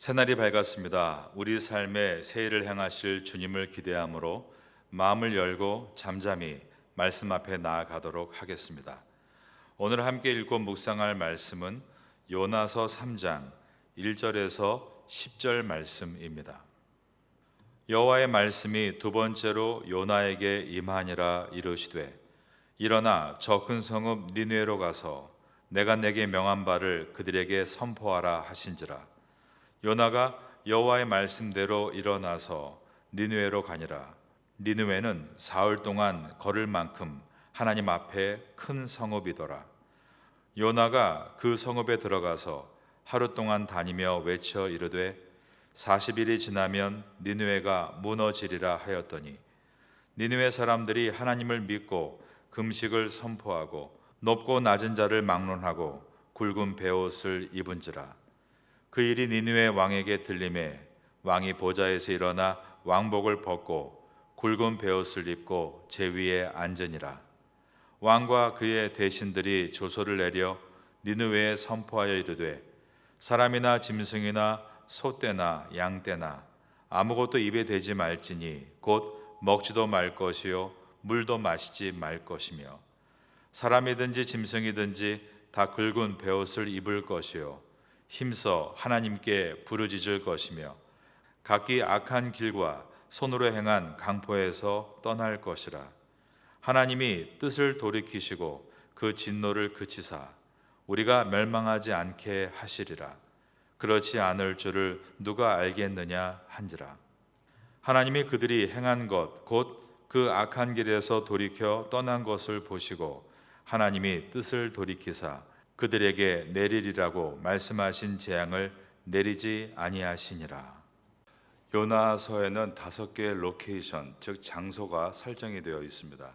새날이 밝았습니다. 우리 삶에 새해를 향하실 주님을 기대함으로 마음을 열고 잠잠히 말씀 앞에 나아가도록 하겠습니다. 오늘 함께 읽고 묵상할 말씀은 요나서 3장 1절에서 10절 말씀입니다. 여호와의 말씀이 두 번째로 요나에게 임하니라 이르시되 일어나 저 큰 성읍 니느웨로 가서 내가 내게 명한 바를 그들에게 선포하라 하신지라. 요나가 여호와의 말씀대로 일어나서 니느웨로 가니라. 니느웨는 사흘 동안 걸을 만큼 하나님 앞에 큰 성읍이더라. 요나가 그 성읍에 들어가서 하루 동안 다니며 외쳐 이르되 40일이 지나면 니느웨가 무너지리라 하였더니 니느웨 사람들이 하나님을 믿고 금식을 선포하고 높고 낮은 자를 막론하고 굵은 베옷을 입은지라. 그 일이 니느웨 왕에게 들림에 왕이 보좌에서 일어나 왕복을 벗고 굵은 베옷을 입고 제 위에 앉으니라. 왕과 그의 대신들이 조서를 내려 니느웨에 선포하여 이르되 사람이나 짐승이나 소떼나 양떼나 아무것도 입에 대지 말지니 곧 먹지도 말 것이요 물도 마시지 말 것이며 사람이든지 짐승이든지 다 굵은 베옷을 입을 것이요 힘써 하나님께 부르짖을 것이며 각기 악한 길과 손으로 행한 강포에서 떠날 것이라. 하나님이 뜻을 돌이키시고 그 진노를 그치사 우리가 멸망하지 않게 하시리라. 그렇지 않을 줄을 누가 알겠느냐 한지라. 하나님이 그들이 행한 것 곧 그 악한 길에서 돌이켜 떠난 것을 보시고 하나님이 뜻을 돌이키사 그들에게 내리리라고 말씀하신 재앙을 내리지 아니하시니라. 요나서에는 5개의 로케이션, 즉 장소가 설정이 되어 있습니다.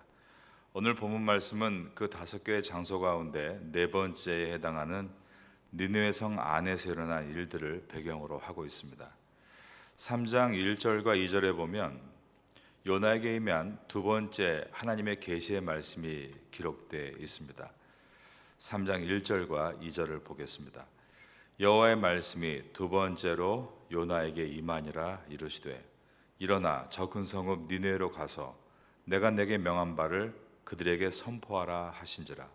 오늘 본문 말씀은 그 5개의 장소 가운데 4번째에 해당하는 니느웨 성 안에서 일어난 일들을 배경으로 하고 있습니다. 3장 1절과 2절에 보면 요나에게 임한 두 번째 하나님의 계시의 말씀이 기록되어 있습니다. 3장 1절과 2절을 보겠습니다. 여호와의 말씀이 두 번째로 요나에게 임하니라 이르시되 일어나 저 큰 성읍 니느웨로 가서 내가 내게 명한 바를 그들에게 선포하라 하신지라.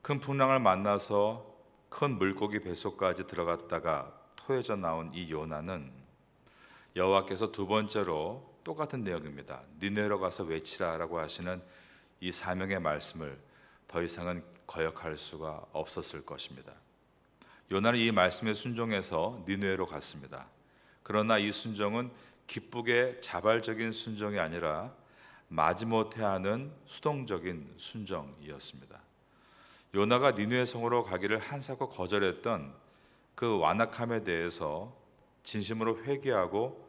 큰 풍랑을 만나서 큰 물고기 뱃속까지 들어갔다가 토해져 나온 이 요나는 여호와께서 두 번째로 똑같은 내용입니다. 니느웨로 가서 외치라라고 하시는 이 사명의 말씀을 더 이상은 거역할 수가 없었을 것입니다. 요나는 이 말씀에 순종해서 니느웨로 갔습니다. 그러나 이 순종은 기쁘게 자발적인 순종이 아니라 마지못해 하는 수동적인 순종이었습니다. 요나가 니느웨 성으로 가기를 한사코 거절했던 그 완악함에 대해서 진심으로 회개하고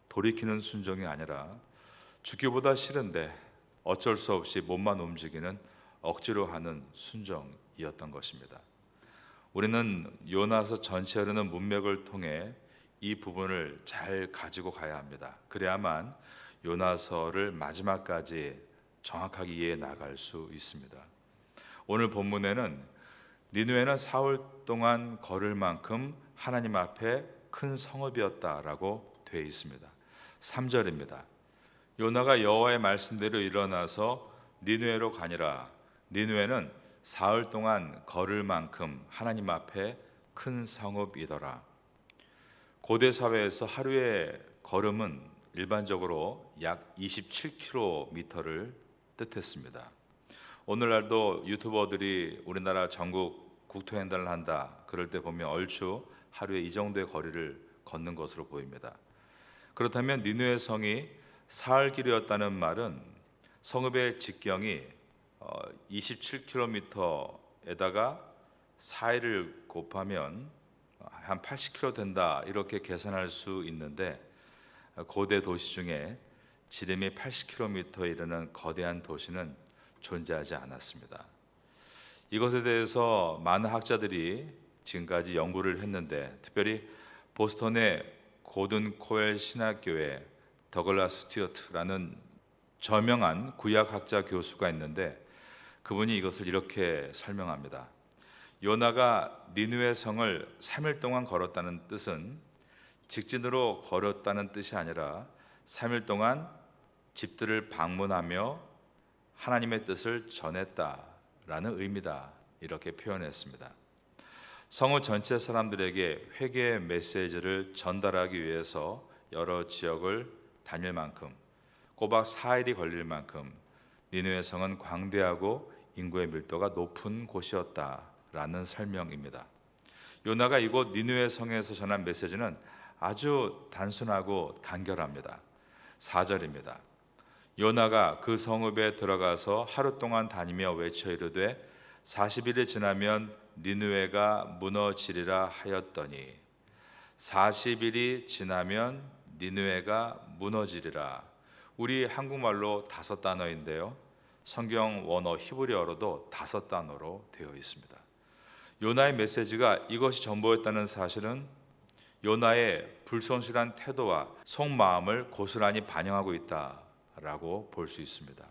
돌이키는 순종이 아니라 죽기보다 싫은데 어쩔 수 없이 몸만 움직이는 억지로 하는 순종이었던 것입니다. 우리는 요나서 전체 흐르는 문맥을 통해 이 부분을 잘 가지고 가야 합니다. 그래야만 요나서를 마지막까지 정확하게 이해해 나갈 수 있습니다. 오늘 본문에는 니느웨는 사흘 동안 걸을 만큼 하나님 앞에 큰 성읍이었다라고 되어 있습니다. 3절입니다. 요나가 여호와의 말씀대로 일어나서 니느웨로 가니라. 니느웨는 사흘 동안 걸을 만큼 하나님 앞에 큰 성읍이더라. 고대 사회에서 하루의 걸음은 일반적으로 약 27km를 뜻했습니다. 오늘날도 유튜버들이 우리나라 전국 국토횡단을 한다 그럴 때 보면 얼추 하루에 이 정도의 거리를 걷는 것으로 보입니다. 그렇다면 니느웨 성이 사흘 길이었다는 말은 성읍의 직경이 27km에다가 4일을 곱하면 한 80km 된다 이렇게 계산할 수 있는데 고대 도시 중에 지름이 80km에 이르는 거대한 도시는 존재하지 않았습니다. 이것에 대해서 많은 학자들이 지금까지 연구를 했는데 특별히 보스턴의 고든 코엘 신학교의 더글라스 스튜어트라는 저명한 구약학자 교수가 있는데 그분이 이것을 이렇게 설명합니다. 요나가 니느웨 성을 3일 동안 걸었다는 뜻은 직진으로 걸었다는 뜻이 아니라 3일 동안 집들을 방문하며 하나님의 뜻을 전했다라는 의미다, 이렇게 표현했습니다. 성읍 전체 사람들에게 회개의 메시지를 전달하기 위해서 여러 지역을 다닐 만큼, 꼬박 4일이 걸릴 만큼 니느웨 성은 광대하고 인구의 밀도가 높은 곳이었다라는 설명입니다. 요나가 이곳 니느웨 성에서 전한 메시지는 아주 단순하고 간결합니다. 4절입니다. 요나가 그 성읍에 들어가서 하루 동안 다니며 외쳐 이르되 40일이 지나면 니느웨가 무너지리라 하였더니, 40일이 지나면 니느웨가 무너지리라. 우리 한국말로 5단어인데요, 성경 원어 히브리어로도 5단어로 되어 있습니다. 요나의 메시지가 이것이 전부였다는 사실은 요나의 불성실한 태도와 속마음을 고스란히 반영하고 있다라고 볼 수 있습니다.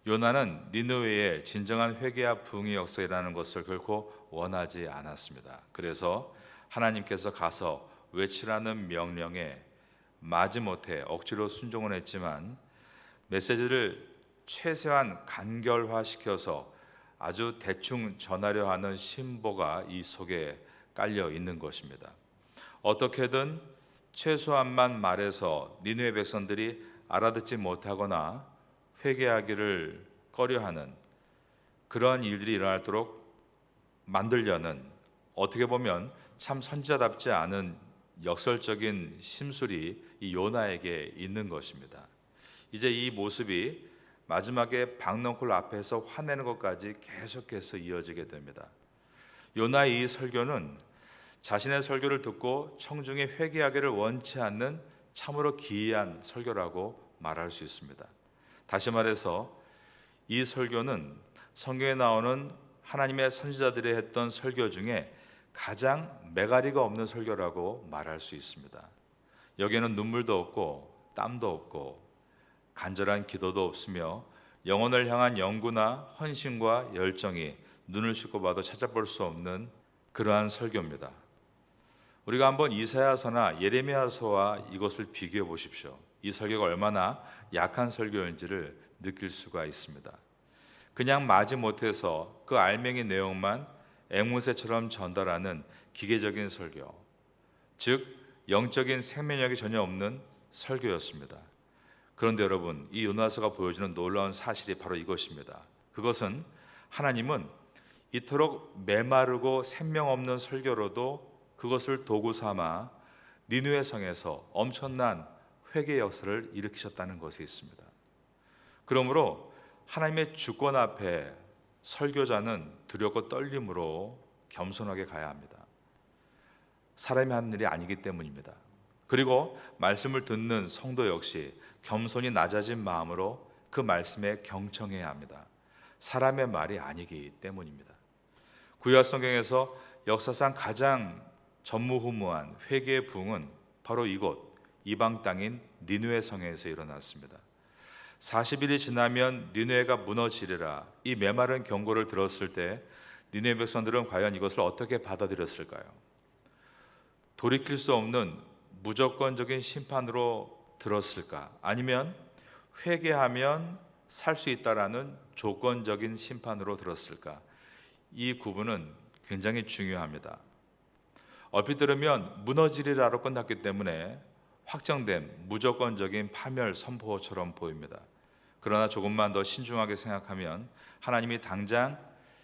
요나는 니느웨의 진정한 회개와 부흥의 역사라는 것을 결코 원하지 않았습니다. 그래서 하나님께서 가서 외치라는 명령에 마지못해 억지로 순종을 했지만 메시지를 최소한 간결화시켜서 아주 대충 전하려 하는 심보가 이 속에 깔려 있는 것입니다. 어떻게든 최소한만 말해서 니느웨 백성들이 알아듣지 못하거나 회개하기를 꺼려하는 그러한 일들이 일어나도록 만들려는, 어떻게 보면 참 선지자답지 않은 역설적인 심술이 이 요나에게 있는 것입니다. 이제 이 모습이 마지막에 박넝쿨 앞에서 화내는 것까지 계속해서 이어지게 됩니다. 요나의 이 설교는 자신의 설교를 듣고 청중이 회개하기를 원치 않는 참으로 기이한 설교라고 말할 수 있습니다. 다시 말해서 이 설교는 성경에 나오는 하나님의 선지자들이 했던 설교 중에 가장 매가리가 없는 설교라고 말할 수 있습니다. 여기에는 눈물도 없고 땀도 없고 간절한 기도도 없으며 영혼을 향한 연구나 헌신과 열정이 눈을 씻고 봐도 찾아볼 수 없는 그러한 설교입니다. 우리가 한번 이사야서나 예레미야서와 이것을 비교해 보십시오. 이 설교가 얼마나 약한 설교인지를 느낄 수가 있습니다. 그냥 마지못해서 그 알맹이 내용만 앵무새처럼 전달하는 기계적인 설교, 즉 영적인 생명력이 전혀 없는 설교였습니다. 그런데 여러분, 이 요나서가 보여주는 놀라운 사실이 바로 이것입니다. 그것은 하나님은 이토록 메마르고 생명 없는 설교로도 그것을 도구 삼아 니느웨 성에서 엄청난 회개 역사를 일으키셨다는 것이 있습니다. 그러므로 하나님의 주권 앞에 설교자는 두렵고 떨림으로 겸손하게 가야 합니다. 사람이 하는 일이 아니기 때문입니다. 그리고 말씀을 듣는 성도 역시 겸손히 낮아진 마음으로 그 말씀에 경청해야 합니다. 사람의 말이 아니기 때문입니다. 구약 성경에서 역사상 가장 전무후무한 회개의 부흥은 바로 이곳 이방 땅인 니느웨 성에서 일어났습니다. 40일이 지나면 니느웨가 무너지리라, 이 메마른 경고를 들었을 때 니느웨 백성들은 과연 이것을 어떻게 받아들였을까요? 돌이킬 수 없는 무조건적인 심판으로 들었을까? 아니면 회개하면 살 수 있다라는 조건적인 심판으로 들었을까? 이 구분은 굉장히 중요합니다. 얼핏 들으면 무너지리라로 끝났기 때문에 확정된 무조건적인 파멸 선포처럼 보입니다. 그러나 조금만 더 신중하게 생각하면 하나님이 당장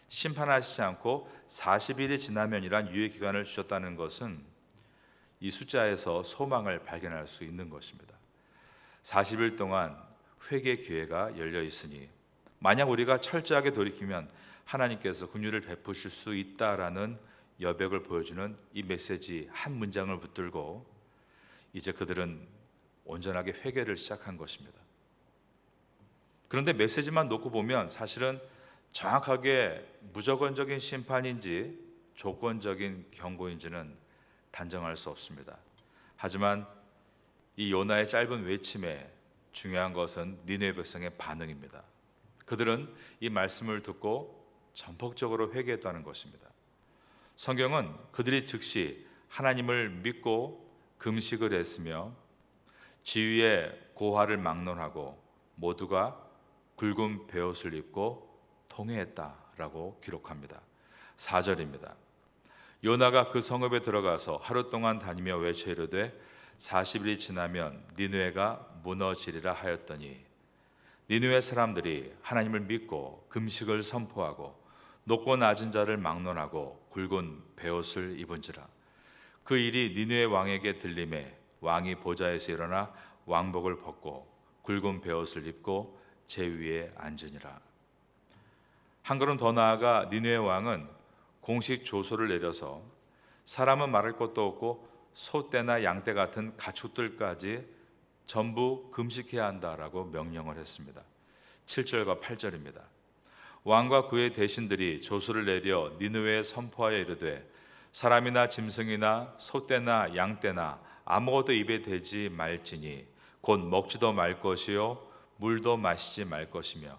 심판하시지 않고 40일이 지나면이란 유예 기간을 주셨다는 것은 이 숫자에서 소망을 발견할 수 있는 것입니다. 40일 동안 회개 기회가 열려 있으니 만약 우리가 철저하게 돌이키면 하나님께서 긍휼을 베푸실 수 있다라는 여백을 보여주는 이 메시지 한 문장을 붙들고 이제 그들은 온전하게 회개를 시작한 것입니다. 그런데 메시지만 놓고 보면 사실은 정확하게 무조건적인 심판인지 조건적인 경고인지는 단정할 수 없습니다. 하지만 이 요나의 짧은 외침에 중요한 것은 니느웨 백성의 반응입니다. 그들은 이 말씀을 듣고 전폭적으로 회개했다는 것입니다. 성경은 그들이 즉시 하나님을 믿고 금식을 했으며 지위의 고하를 막론하고 모두가 굵은 베옷을 입고 통회했다라고 기록합니다. 4절입니다. 요나가 그 성읍에 들어가서 하루 동안 다니며 외쳐 이르되 40일이 지나면 니느웨가 무너지리라 하였더니 니느웨 사람들이 하나님을 믿고 금식을 선포하고 높고 낮은 자를 막론하고 굵은 베옷을 입은지라. 그 일이 니느웨 왕에게 들림에 왕이 보좌에서 일어나 왕복을 벗고 굵은 베옷을 입고 제 위에 앉으니라. 한 걸음 더 나아가 니느웨 왕은 공식 조서를 내려서 사람은 말할 것도 없고 소떼나 양떼 같은 가축들까지 전부 금식해야 한다라고 명령을 했습니다. 7절과 8절입니다. 왕과 그의 대신들이 조서를 내려 니느웨에 선포하여 이르되 사람이나 짐승이나 소떼나 양떼나 아무것도 입에 대지 말지니 곧 먹지도 말 것이요 물도 마시지 말 것이며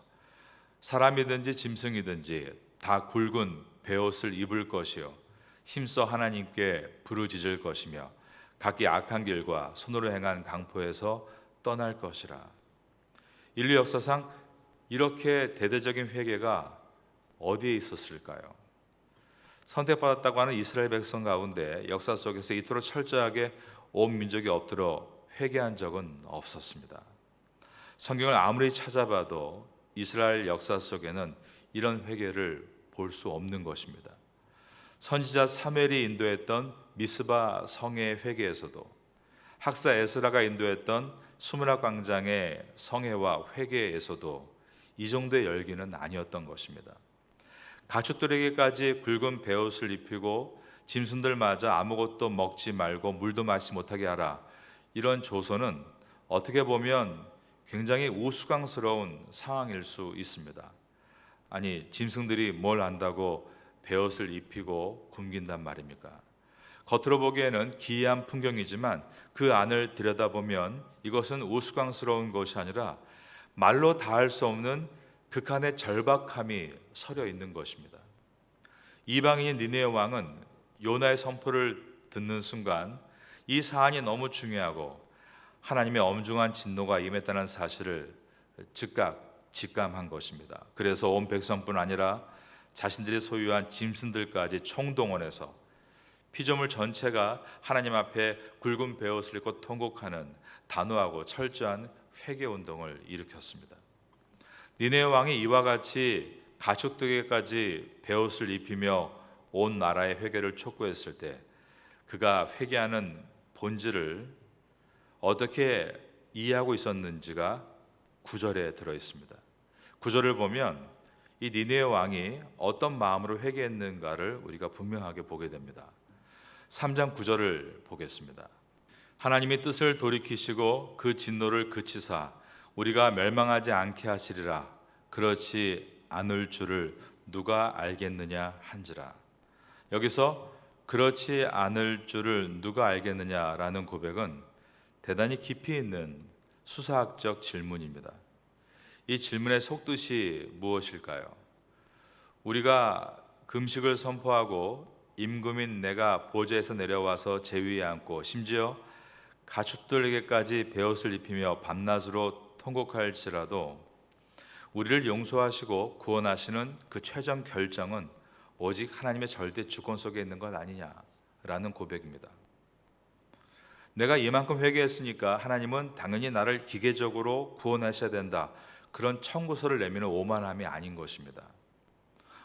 사람이든지 짐승이든지 다 굵은 베옷을 입을 것이요 힘써 하나님께 부르짖을 것이며 각기 악한 길과 손으로 행한 강포에서 떠날 것이라. 인류 역사상 이렇게 대대적인 회개가 어디에 있었을까요? 선택받았다고 하는 이스라엘 백성 가운데 역사 속에서 이토록 철저하게 온 민족이 엎드려 회개한 적은 없었습니다. 성경을 아무리 찾아봐도 이스라엘 역사 속에는 이런 회개를 볼 수 없는 것입니다. 선지자 사무엘이 인도했던 미스바 성의 회개에서도 학사 에스라가 인도했던 수문학 광장의 성회와 회개에서도 이 정도의 열기는 아니었던 것입니다. 가축들에게까지 굵은 베옷을 입히고 짐승들마저 아무것도 먹지 말고 물도 마시지 못하게 하라. 이런 조서는 어떻게 보면 굉장히 우스꽝스러운 상황일 수 있습니다. 아니, 짐승들이 뭘 안다고 베옷을 입히고 굶긴단 말입니까? 겉으로 보기에는 기이한 풍경이지만 그 안을 들여다보면 이것은 우스꽝스러운 것이 아니라 말로 다할 수 없는 극한의 절박함이 서려 있는 것입니다. 이방인인 니느웨 왕은 요나의 선포를 듣는 순간 이 사안이 너무 중요하고 하나님의 엄중한 진노가 임했다는 사실을 즉각 직감한 것입니다. 그래서 온 백성뿐 아니라 자신들이 소유한 짐승들까지 총동원해서 피조물 전체가 하나님 앞에 굵은 베옷을 입고 통곡하는 단호하고 철저한 회개 운동을 일으켰습니다. 니느웨 왕이 이와 같이 가축들에게까지 베옷을 입히며 온 나라의 회개를 촉구했을 때 그가 회개하는 본질을 어떻게 이해하고 있었는지가 9절에 들어 있습니다. 9절을 보면 이 니느웨 왕이 어떤 마음으로 회개했는가를 우리가 분명하게 보게 됩니다. 3장 9절을 보겠습니다. 하나님이 뜻을 돌이키시고 그 진노를 그치사 우리가 멸망하지 않게 하시리라. 그렇지 않을 줄을 누가 알겠느냐 한지라. 여기서 그렇지 않을 줄을 누가 알겠느냐라는 고백은 대단히 깊이 있는 수사학적 질문입니다. 이 질문의 속뜻이 무엇일까요? 우리가 금식을 선포하고 임금인 내가 보좌에서 내려와서 제 위에 앉고 심지어 가축들에게까지 베옷을 입히며 밤낮으로 통곡할지라도 우리를 용서하시고 구원하시는 그 최종 결정은 오직 하나님의 절대 주권 속에 있는 것 아니냐라는 고백입니다. 내가 이만큼 회개했으니까 하나님은 당연히 나를 기계적으로 구원하셔야 된다, 그런 청구서를 내미는 오만함이 아닌 것입니다.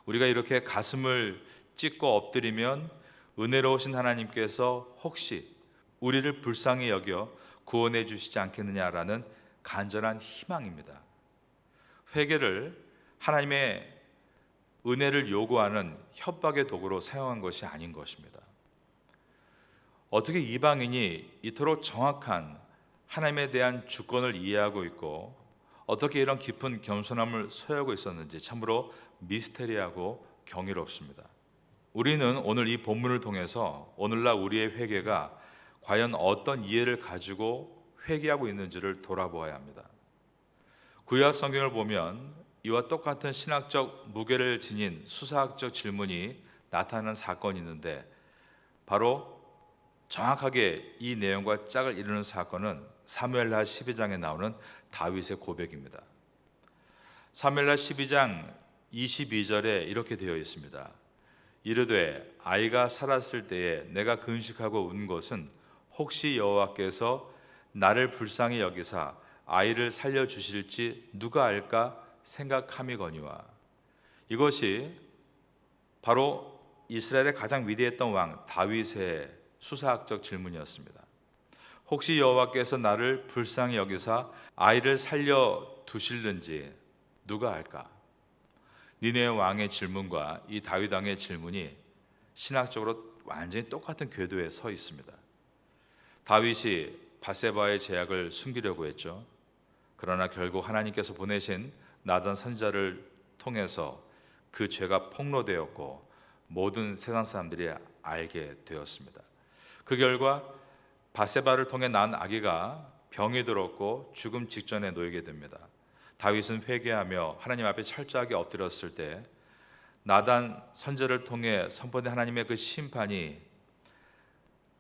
우리가 이렇게 가슴을 찢고 엎드리면 은혜로우신 하나님께서 혹시 우리를 불쌍히 여겨 구원해 주시지 않겠느냐라는 간절한 희망입니다. 회개를 하나님의 은혜를 요구하는 협박의 도구로 사용한 것이 아닌 것입니다. 어떻게 이방인이 이토록 정확한 하나님에 대한 주권을 이해하고 있고 어떻게 이런 깊은 겸손함을 소유하고 있었는지 참으로 미스테리하고 경이롭습니다. 우리는 오늘 이 본문을 통해서 오늘날 우리의 회개가 과연 어떤 이해를 가지고 회개하고 있는지를 돌아보아야 합니다. 구약 성경을 보면 이와 똑같은 신학적 무게를 지닌 수사학적 질문이 나타나는 사건이 있는데 바로 정확하게 이 내용과 짝을 이루는 사건은 사무엘하 12장에 나오는 다윗의 고백입니다. 사무엘하 12장 22절에 이렇게 되어 있습니다. 이르되 아이가 살았을 때에 내가 금식하고 운 것은 혹시 여호와께서 나를 불쌍히 여기사 아이를 살려주실지 누가 알까 생각함이거니와. 이것이 바로 이스라엘의 가장 위대했던 왕 다윗의 수사학적 질문이었습니다. 혹시 여호와께서 나를 불쌍히 여기사 아이를 살려두실는지 누가 알까? 니네 왕의 질문과 이 다윗 왕의 질문이 신학적으로 완전히 똑같은 궤도에 서 있습니다. 다윗이 밧세바의 제약을 숨기려고 했죠. 그러나 결국 하나님께서 보내신 나단 선지자를 통해서 그 죄가 폭로되었고 모든 세상 사람들이 알게 되었습니다. 그 결과 밧세바를 통해 난 아기가 병이 들었고 죽음 직전에 놓이게 됩니다. 다윗은 회개하며 하나님 앞에 철저하게 엎드렸을 때 나단 선지자를 통해 선포된 하나님의 그 심판이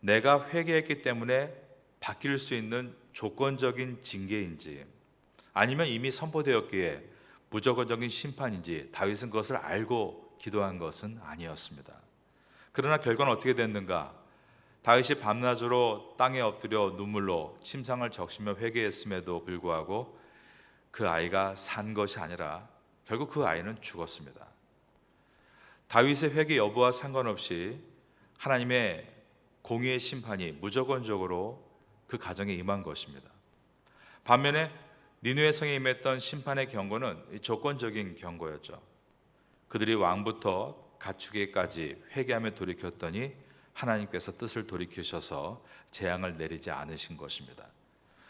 내가 회개했기 때문에 바뀔 수 있는 조건적인 징계인지 아니면 이미 선포되었기에 무조건적인 심판인지 다윗은 그것을 알고 기도한 것은 아니었습니다. 그러나 결과는 어떻게 됐는가? 다윗이 밤낮으로 땅에 엎드려 눈물로 침상을 적시며 회개했음에도 불구하고 그 아이가 산 것이 아니라 결국 그 아이는 죽었습니다. 다윗의 회개 여부와 상관없이 하나님의 공의의 심판이 무조건적으로 그 가정에 임한 것입니다. 반면에 니느웨 성에 임했던 심판의 경고는 조건적인 경고였죠. 그들이 왕부터 가축에까지 회개하며 돌이켰더니 하나님께서 뜻을 돌이키셔서 재앙을 내리지 않으신 것입니다.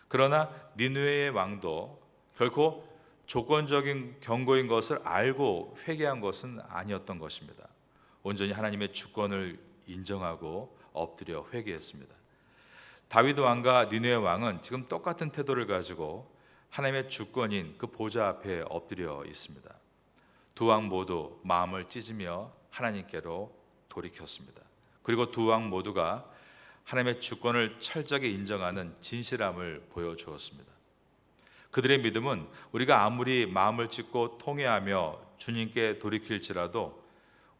그러나 니느웨의 왕도 결코 조건적인 경고인 것을 알고 회개한 것은 아니었던 것입니다. 온전히 하나님의 주권을 인정하고 엎드려 회개했습니다. 다윗 왕과 니느웨 왕은 지금 똑같은 태도를 가지고 하나님의 주권인 그 보좌 앞에 엎드려 있습니다. 두 왕 모두 마음을 찢으며 하나님께로 돌이켰습니다. 그리고 두 왕 모두가 하나님의 주권을 철저하게 인정하는 진실함을 보여주었습니다. 그들의 믿음은 우리가 아무리 마음을 찢고 통회하며 주님께 돌이킬지라도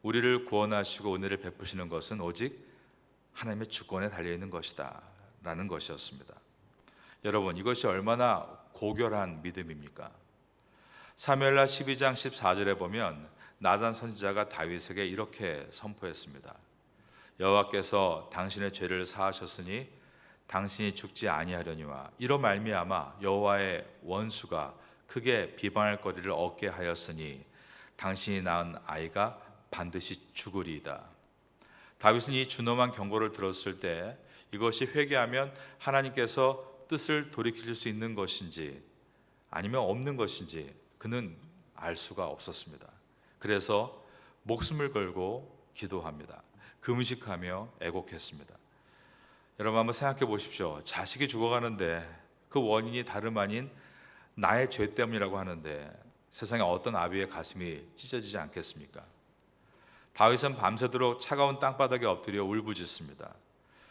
우리를 구원하시고 은혜를 베푸시는 것은 오직 하나님의 주권에 달려있는 것이다 라는 것이었습니다. 여러분, 이것이 얼마나 고결한 믿음입니까? 사무엘하 12장 14절에 보면 나단 선지자가 다윗에게 이렇게 선포했습니다. 여호와께서 당신의 죄를 사하셨으니 당신이 죽지 아니하려니와 이로 말미암아 여호와의 원수가 크게 비방할 거리를 얻게 하였으니 당신이 낳은 아이가 반드시 죽으리이다. 다윗은 이 준엄한 경고를 들었을 때 이것이 회개하면 하나님께서 뜻을 돌이킬 수 있는 것인지 아니면 없는 것인지 그는 알 수가 없었습니다. 그래서 목숨을 걸고 기도합니다. 금식하며 애곡했습니다. 여러분 한번 생각해 보십시오. 자식이 죽어가는데 그 원인이 다름 아닌 나의 죄 때문이라고 하는데 세상에 어떤 아비의 가슴이 찢어지지 않겠습니까? 다윗은 밤새도록 차가운 땅바닥에 엎드려 울부짖습니다.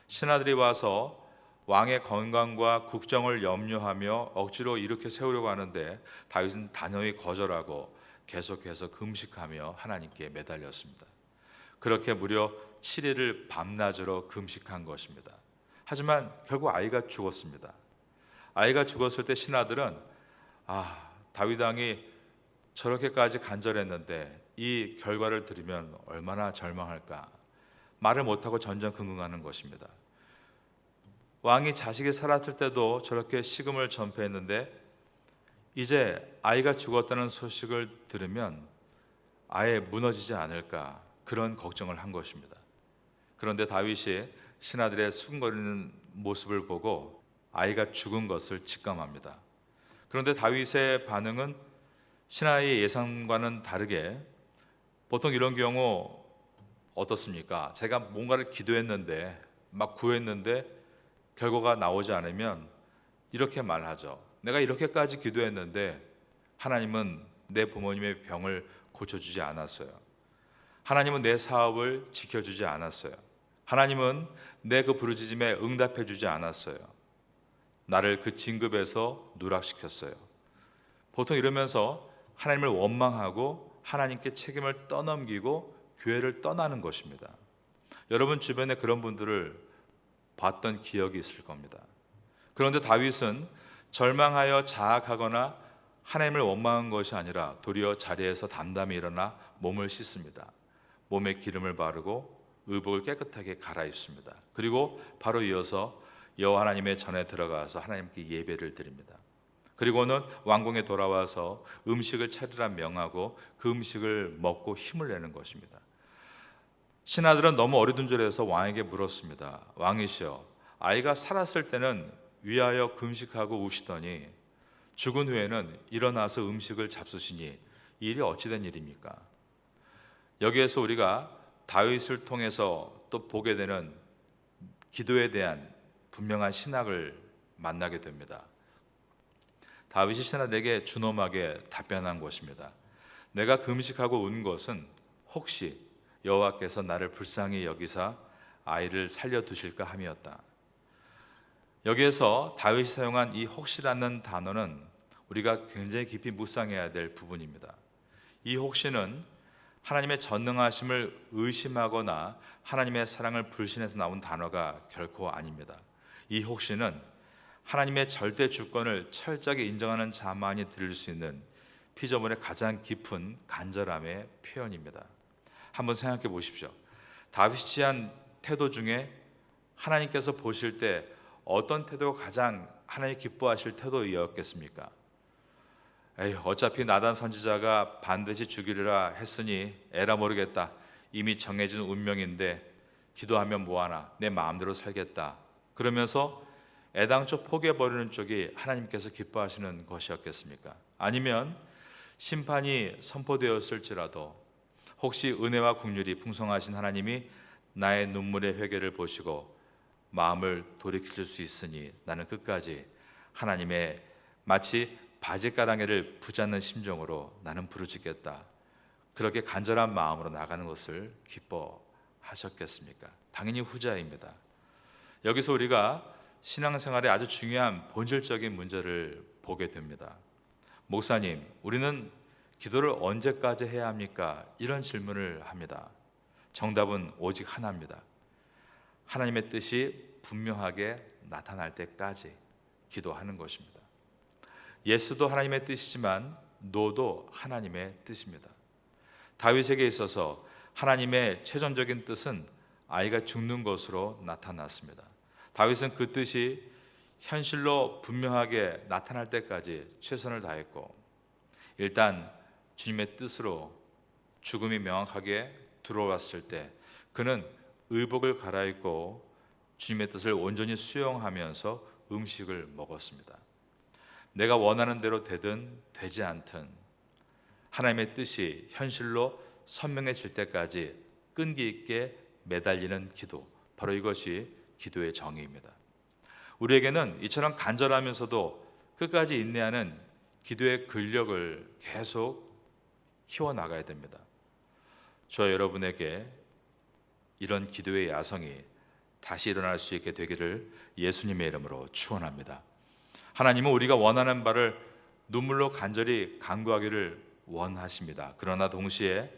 신하들이 와서 왕의 건강과 국정을 염려하며 억지로 일으켜 세우려고 하는데 다윗은 단호히 거절하고 계속해서 금식하며 하나님께 매달렸습니다. 그렇게 무려 7일을 밤낮으로 금식한 것입니다. 하지만 결국 아이가 죽었습니다. 아이가 죽었을 때 신하들은 다윗 왕이 저렇게까지 간절했는데 이 결과를 들으면 얼마나 절망할까 말을 못하고 전전긍긍하는 것입니다. 왕이 자식이 살았을 때도 저렇게 식음을 전폐했는데 이제 아이가 죽었다는 소식을 들으면 아예 무너지지 않을까 그런 걱정을 한 것입니다. 그런데 다윗이 신하들의 수군거리는 모습을 보고 아이가 죽은 것을 직감합니다. 그런데 다윗의 반응은 신하의 예상과는 다르게 보통 이런 경우 어떻습니까? 제가 뭔가를 기도했는데 막 구했는데 결과가 나오지 않으면 이렇게 말하죠. 내가 이렇게까지 기도했는데 하나님은 내 부모님의 병을 고쳐주지 않았어요. 하나님은 내 사업을 지켜주지 않았어요. 하나님은 내 그 부르짖음에 응답해 주지 않았어요. 나를 그 진급에서 누락시켰어요. 보통 이러면서 하나님을 원망하고 하나님께 책임을 떠넘기고 교회를 떠나는 것입니다. 여러분 주변에 그런 분들을 봤던 기억이 있을 겁니다. 그런데 다윗은 절망하여 자학하거나 하나님을 원망한 것이 아니라 도리어 자리에서 담담히 일어나 몸을 씻습니다. 몸에 기름을 바르고 의복을 깨끗하게 갈아입습니다. 그리고 바로 이어서 여호와 하나님의 전에 들어가서 하나님께 예배를 드립니다. 그리고는 왕궁에 돌아와서 음식을 차리라 명하고 그 음식을 먹고 힘을 내는 것입니다. 신하들은 너무 어리둥절해서 왕에게 물었습니다. 왕이시여, 아이가 살았을 때는 위하여 금식하고 우시더니 죽은 후에는 일어나서 음식을 잡수시니 이 일이 어찌된 일입니까? 여기에서 우리가 다윗을 통해서 또 보게 되는 기도에 대한 분명한 신학을 만나게 됩니다. 다윗이 신하들에게 준엄하게 답변한 것입니다. 내가 금식하고 운 것은 혹시 여호와께서 나를 불쌍히 여기사 아이를 살려두실까 함이었다. 여기에서 다윗이 사용한 이 혹시라는 단어는 우리가 굉장히 깊이 묵상해야 될 부분입니다. 이 혹시는 하나님의 전능하심을 의심하거나 하나님의 사랑을 불신해서 나온 단어가 결코 아닙니다. 이 혹시는 하나님의 절대 주권을 철저하게 인정하는 자만이 들을 수 있는 피조물의 가장 깊은 간절함의 표현입니다. 한번 생각해 보십시오. 다윗이 취한 태도 중에 하나님께서 보실 때 어떤 태도가 가장 하나님 기뻐하실 태도였겠습니까? 어차피 나단 선지자가 반드시 죽이리라 했으니 에라 모르겠다. 이미 정해진 운명인데 기도하면 뭐하나, 내 마음대로 살겠다. 그러면서 애당초 포기해버리는 쪽이 하나님께서 기뻐하시는 것이었겠습니까? 아니면 심판이 선포되었을지라도 혹시 은혜와 긍휼이 풍성하신 하나님이 나의 눈물의 회개를 보시고 마음을 돌이킬 수 있으니 나는 끝까지 하나님의 마치 바짓가랑이를 붙잡는 심정으로 나는 부르짖겠다. 그렇게 간절한 마음으로 나가는 것을 기뻐하셨겠습니까? 당연히 후자입니다. 여기서 우리가 신앙생활에 아주 중요한 본질적인 문제를 보게 됩니다. 목사님, 우리는 기도를 언제까지 해야 합니까? 이런 질문을 합니다. 정답은 오직 하나입니다. 하나님의 뜻이 분명하게 나타날 때까지 기도하는 것입니다. 예수도 하나님의 뜻이지만 노도 하나님의 뜻입니다. 다윗에게 있어서 하나님의 최종적인 뜻은 아이가 죽는 것으로 나타났습니다. 다윗은 그 뜻이 현실로 분명하게 나타날 때까지 최선을 다했고, 일단 주님의 뜻으로 죽음이 명확하게 들어왔을 때 그는 의복을 갈아입고 주님의 뜻을 온전히 수용하면서 음식을 먹었습니다. 내가 원하는 대로 되든 되지 않든 하나님의 뜻이 현실로 선명해질 때까지 끈기 있게 매달리는 기도, 바로 이것이 기도의 정의입니다. 우리에게는 이처럼 간절하면서도 끝까지 인내하는 기도의 근력을 계속 키워나가야 됩니다. 저 여러분에게 이런 기도의 야성이 다시 일어날 수 있게 되기를 예수님의 이름으로 축원합니다. 하나님은 우리가 원하는 바를 눈물로 간절히 간구하기를 원하십니다. 그러나 동시에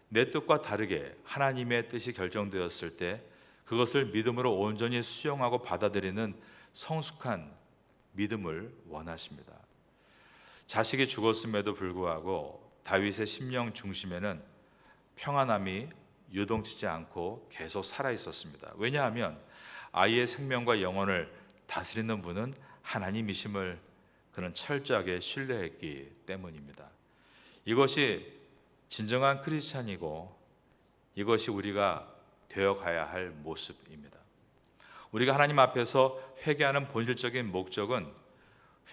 내 뜻과 다르게 하나님의 뜻이 결정되었을 때 그것을 믿음으로 온전히 수용하고 받아들이는 성숙한 믿음을 원하십니다. 자식이 죽었음에도 불구하고 다윗의 심령 중심에는 평안함이 요동치지 않고 계속 살아 있었습니다. 왜냐하면 아이의 생명과 영혼을 다스리는 분은 하나님이심을 그는 철저하게 신뢰했기 때문입니다. 이것이 진정한 크리스찬이고 이것이 우리가 되어가야 할 모습입니다. 우리가 하나님 앞에서 회개하는 본질적인 목적은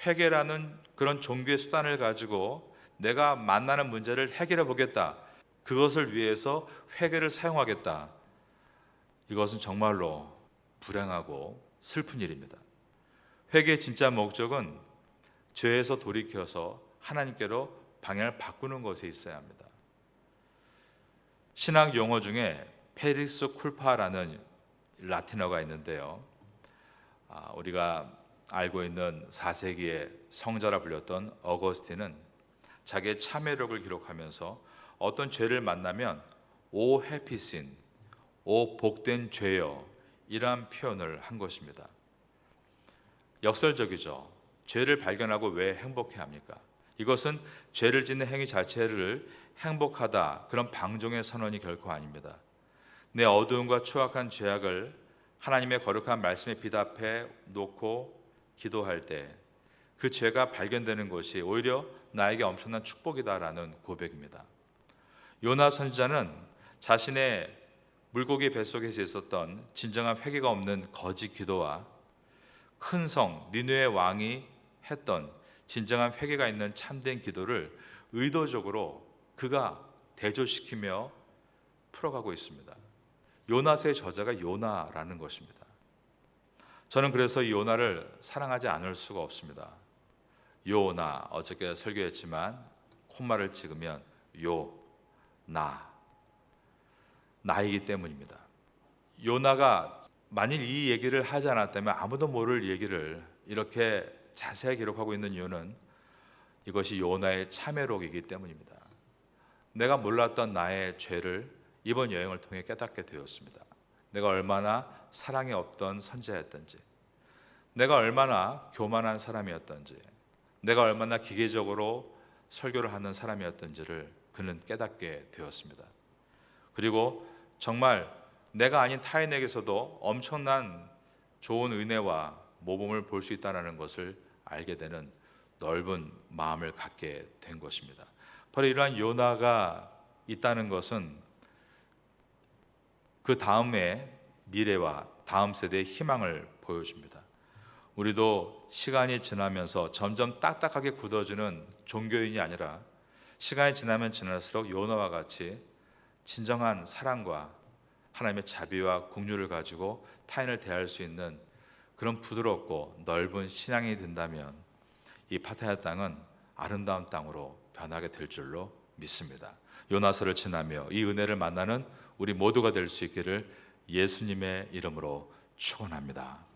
회개라는 그런 종교의 수단을 가지고 내가 만나는 문제를 해결해 보겠다, 그것을 위해서 회개를 사용하겠다, 이것은 정말로 불행하고 슬픈 일입니다. 회개의 진짜 목적은 죄에서 돌이켜서 하나님께로 방향을 바꾸는 것에 있어야 합니다. 신학 용어 중에 페릭스 쿨파라는 라틴어가 있는데요. 우리가 알고 있는 4세기의 성자라 불렸던 어거스틴은 자기의 참회록을 기록하면서 어떤 죄를 만나면 오 해피신, 오 복된 죄여, 이러한 표현을 한 것입니다. 역설적이죠. 죄를 발견하고 왜 행복해합니까? 이것은 죄를 짓는 행위 자체를 행복하다, 그런 방종의 선언이 결코 아닙니다. 내 어두움과 추악한 죄악을 하나님의 거룩한 말씀에 비답해 놓고 기도할 때 그 죄가 발견되는 것이 오히려 나에게 엄청난 축복이다라는 고백입니다. 요나 선지자는 자신의 물고기 뱃속에서 있었던 진정한 회개가 없는 거짓 기도와 큰 성 니느웨 왕이 했던 진정한 회개가 있는 참된 기도를 의도적으로 그가 대조시키며 풀어가고 있습니다. 요나서의 저자가 요나라는 것입니다. 저는 그래서 이 요나를 사랑하지 않을 수가 없습니다. 요나, 어저께 설교했지만 콤마를 찍으면 나이기 때문입니다. 요나가 만일 이 얘기를 하지 않았다면 아무도 모를 얘기를 이렇게 자세히 기록하고 있는 이유는 이것이 요나의 참회록이기 때문입니다. 내가 몰랐던 나의 죄를 이번 여행을 통해 깨닫게 되었습니다. 내가 얼마나 사랑이 없던 선지자였던지, 내가 얼마나 교만한 사람이었던지, 내가 얼마나 기계적으로 설교를 하는 사람이었던지를 그는 깨닫게 되었습니다. 그리고 정말 내가 아닌 타인에게서도 엄청난 좋은 은혜와 모범을 볼 수 있다는 것을 알게 되는 넓은 마음을 갖게 된 것입니다. 바로 이러한 요나가 있다는 것은 그 다음의 미래와 다음 세대의 희망을 보여줍니다. 우리도 시간이 지나면서 점점 딱딱하게 굳어지는 종교인이 아니라 시간이 지나면 지날수록 요나와 같이 진정한 사랑과 하나님의 자비와 긍휼을 가지고 타인을 대할 수 있는 그런 부드럽고 넓은 신앙이 된다면 이 파타야 땅은 아름다운 땅으로 변하게 될 줄로 믿습니다. 요나서를 지나며 이 은혜를 만나는 우리 모두가 될 수 있기를 예수님의 이름으로 축원합니다.